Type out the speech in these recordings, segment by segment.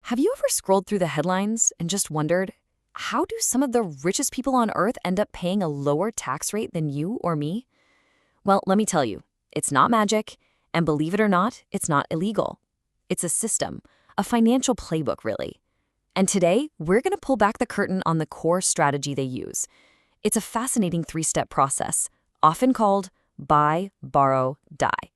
Have you ever scrolled through the headlines and just wondered, how do some of the richest people on earth end up paying a lower tax rate than you or me? Well, let me tell you, it's not magic, and believe it or not, it's not illegal. It's a system, a financial playbook, really. And today, we're going to pull back the curtain on the core strategy they use. It's a fascinating three-step process, often called buy, borrow, die.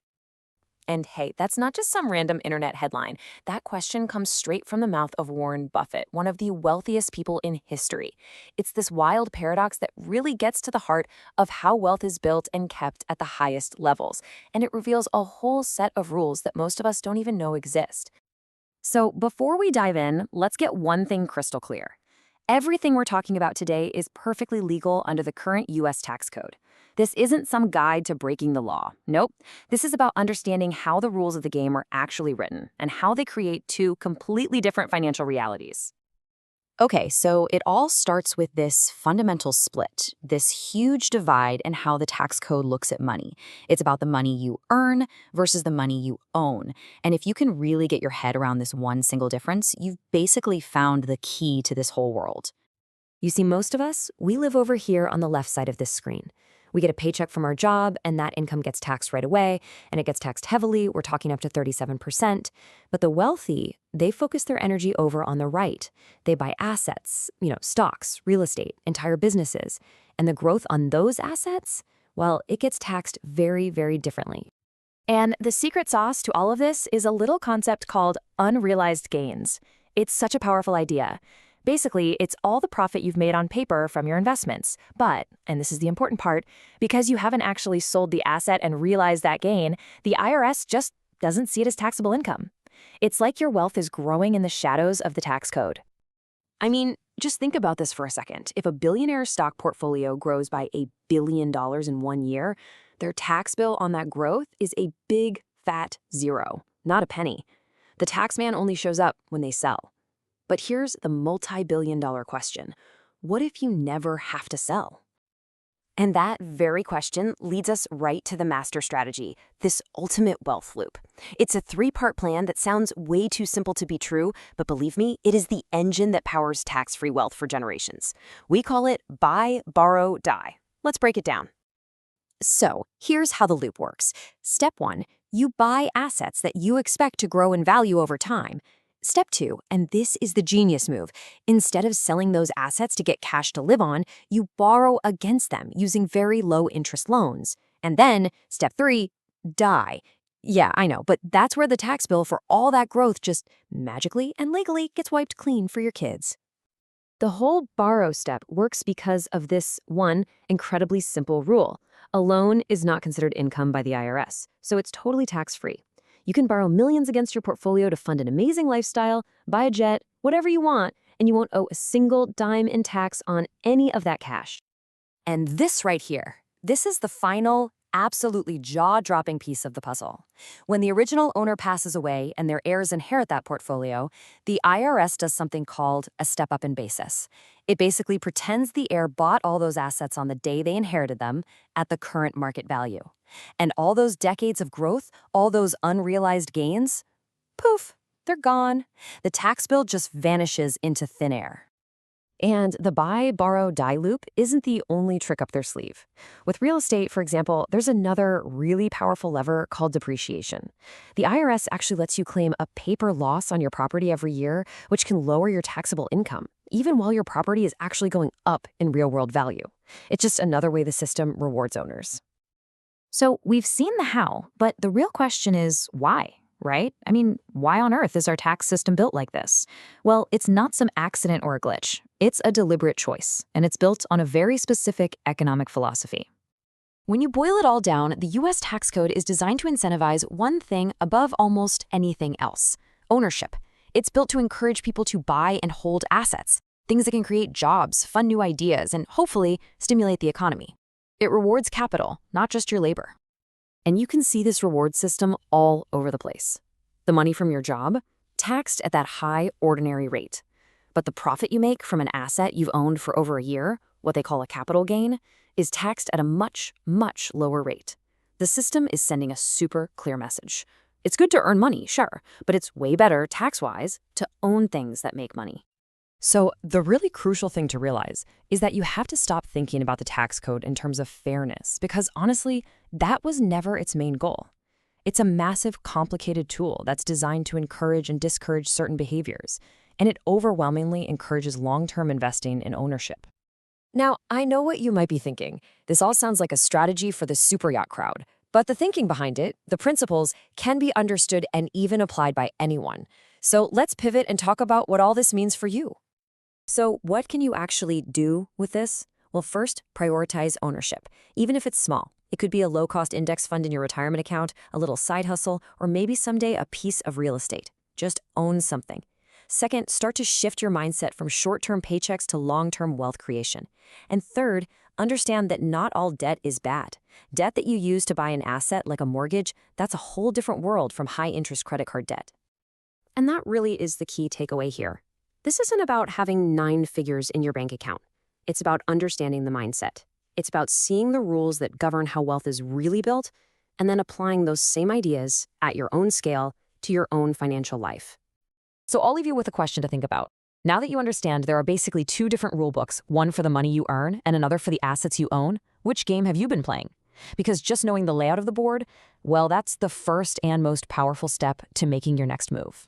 And hey, that's not just some random internet headline. That question comes straight from the mouth of Warren Buffett, one of the wealthiest people in history. It's this wild paradox that really gets to the heart of how wealth is built and kept at the highest levels. And it reveals a whole set of rules that most of us don't even know exist. So before we dive in, let's get one thing crystal clear. Everything we're talking about today is perfectly legal under the current U.S. tax code. This isn't some guide to breaking the law. Nope. This is about understanding how the rules of the game are actually written and how they create two completely different financial realities. Okay, so it all starts with this fundamental split, this huge divide in how the tax code looks at money. It's about the money you earn versus the money you own. And if you can really get your head around this one single difference, you've basically found the key to this whole world. You see, most of us, we live over here on the left side of this screen. We get a paycheck from our job, and that income gets taxed right away, and it gets taxed heavily. We're talking up to 37%. But the wealthy, they focus their energy over on the right. They buy assets, stocks, real estate, entire businesses. And the growth on those assets, well, it gets taxed very, very differently. And the secret sauce to all of this is a little concept called unrealized gains. It's such a powerful idea. Basically, it's all the profit you've made on paper from your investments. But, and this is the important part, because you haven't actually sold the asset and realized that gain, the IRS just doesn't see it as taxable income. It's like your wealth is growing in the shadows of the tax code. I mean, just think about this for a second. If a billionaire stock portfolio grows by $1 billion in 1 year, their tax bill on that growth is a big, fat zero, not a penny. The tax man only shows up when they sell. But here's the multi-billion-dollar question. What if you never have to sell? And that very question leads us right to the master strategy, this ultimate wealth loop. It's a 3-part plan that sounds way too simple to be true, but believe me, it is the engine that powers tax-free wealth for generations. We call it buy, borrow, die. Let's break it down. So here's how the loop works. Step 1, you buy assets that you expect to grow in value over time. Step 2, and this is the genius move, instead of selling those assets to get cash to live on, you borrow against them using very low-interest loans. And then, step 3, die. Yeah, I know, but that's where the tax bill for all that growth just magically and legally gets wiped clean for your kids. The whole borrow step works because of this one incredibly simple rule. A loan is not considered income by the IRS, so it's totally tax-free. You can borrow millions against your portfolio to fund an amazing lifestyle, buy a jet, whatever you want, and you won't owe a single dime in tax on any of that cash. And this right here, this is the final, absolutely jaw-dropping piece of the puzzle. When the original owner passes away and their heirs inherit that portfolio, the IRS does something called a step-up in basis. It basically pretends the heir bought all those assets on the day they inherited them at the current market value. And all those decades of growth, all those unrealized gains, poof, they're gone. The tax bill just vanishes into thin air. And the buy, borrow, die loop isn't the only trick up their sleeve. With real estate, for example, there's another really powerful lever called depreciation. The IRS actually lets you claim a paper loss on your property every year, which can lower your taxable income, even while your property is actually going up in real-world value. It's just another way the system rewards owners. So we've seen the how, but the real question is why, right? I mean, why on earth is our tax system built like this? Well, it's not some accident or a glitch. It's a deliberate choice, and it's built on a very specific economic philosophy. When you boil it all down, the U.S. tax code is designed to incentivize one thing above almost anything else: ownership. It's built to encourage people to buy and hold assets, things that can create jobs, fund new ideas, and hopefully stimulate the economy. It rewards capital, not just your labor. And you can see this reward system all over the place. The money from your job, taxed at that high ordinary rate. But the profit you make from an asset you've owned for over a year, what they call a capital gain, is taxed at a much, much lower rate. The system is sending a super clear message. It's good to earn money, sure, but it's way better, tax-wise, to own things that make money. So the really crucial thing to realize is that you have to stop thinking about the tax code in terms of fairness, because honestly, that was never its main goal. It's a massive, complicated tool that's designed to encourage and discourage certain behaviors, and it overwhelmingly encourages long-term investing in ownership. Now, I know what you might be thinking. This all sounds like a strategy for the super yacht crowd, but the thinking behind it, the principles, can be understood and even applied by anyone. So let's pivot and talk about what all this means for you. So what can you actually do with this? Well, first, prioritize ownership, even if it's small. It could be a low-cost index fund in your retirement account, a little side hustle, or maybe someday a piece of real estate. Just own something. Second, start to shift your mindset from short-term paychecks to long-term wealth creation. And third, understand that not all debt is bad. Debt that you use to buy an asset like a mortgage, that's a whole different world from high-interest credit card debt. And that really is the key takeaway here. This isn't about having 9 figures in your bank account. It's about understanding the mindset. It's about seeing the rules that govern how wealth is really built and then applying those same ideas at your own scale to your own financial life. So I'll leave you with a question to think about. Now that you understand there are basically 2 different rule books, one for the money you earn and another for the assets you own, which game have you been playing? Because just knowing the layout of the board, well, that's the first and most powerful step to making your next move.